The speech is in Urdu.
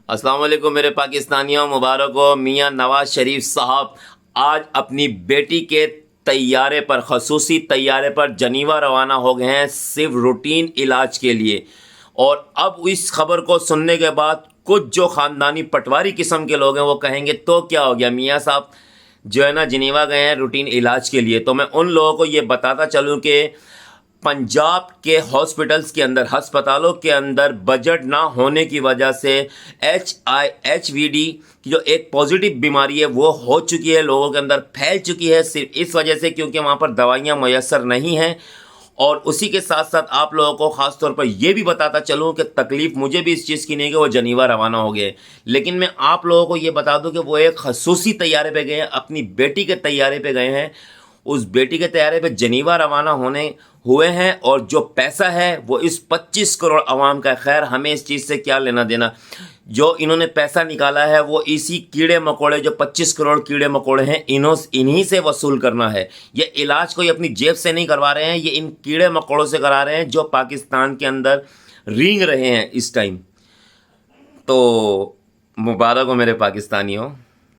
السلام علیکم میرے پاکستانیوں، مبارک ہو۔ میاں نواز شریف صاحب آج اپنی بیٹی کے طیارے پر، خصوصی طیارے پر جنیوا روانہ ہو گئے ہیں صرف روٹین علاج کے لیے۔ اور اب اس خبر کو سننے کے بعد کچھ جو خاندانی پٹواری قسم کے لوگ ہیں وہ کہیں گے تو کیا ہو گیا، میاں صاحب جو ہے نا جنیوا گئے ہیں روٹین علاج کے لیے۔ تو میں ان لوگوں کو یہ بتاتا چلوں کہ پنجاب کے ہاسپٹلز کے اندر، ہسپتالوں کے اندر بجٹ نہ ہونے کی وجہ سے HIV کی جو ایک پازیٹیو بیماری ہے وہ ہو چکی ہے، لوگوں کے اندر پھیل چکی ہے، صرف اس وجہ سے کیونکہ وہاں پر دوائیاں میسر نہیں ہیں۔ اور اسی کے ساتھ ساتھ آپ لوگوں کو خاص طور پر یہ بھی بتاتا چلوں کہ تکلیف مجھے بھی اس چیز کی نہیں کہ وہ جنیوا روانہ ہو گئے، لیکن میں آپ لوگوں کو یہ بتا دوں کہ وہ ایک خصوصی طیارے پہ گئے ہیں، اپنی بیٹی کے طیارے پہ گئے ہیں۔ اس بیٹی کے طیارے پہ جنیوا روانہ ہونے ہوئے ہیں، اور جو پیسہ ہے وہ اس 25 کروڑ عوام کا ہے۔ خیر ہمیں اس چیز سے کیا لینا دینا، جو انہوں نے پیسہ نکالا ہے وہ اسی کیڑے مکوڑے، جو 25 کروڑ کیڑے مکوڑے ہیں، انہی سے وصول کرنا ہے۔ یہ علاج کوئی اپنی جیب سے نہیں کروا رہے ہیں، یہ ان کیڑے مکوڑوں سے کرا رہے ہیں جو پاکستان کے اندر رینگ رہے ہیں اس ٹائم۔ تو مبارک ہو میرے پاکستانیوں۔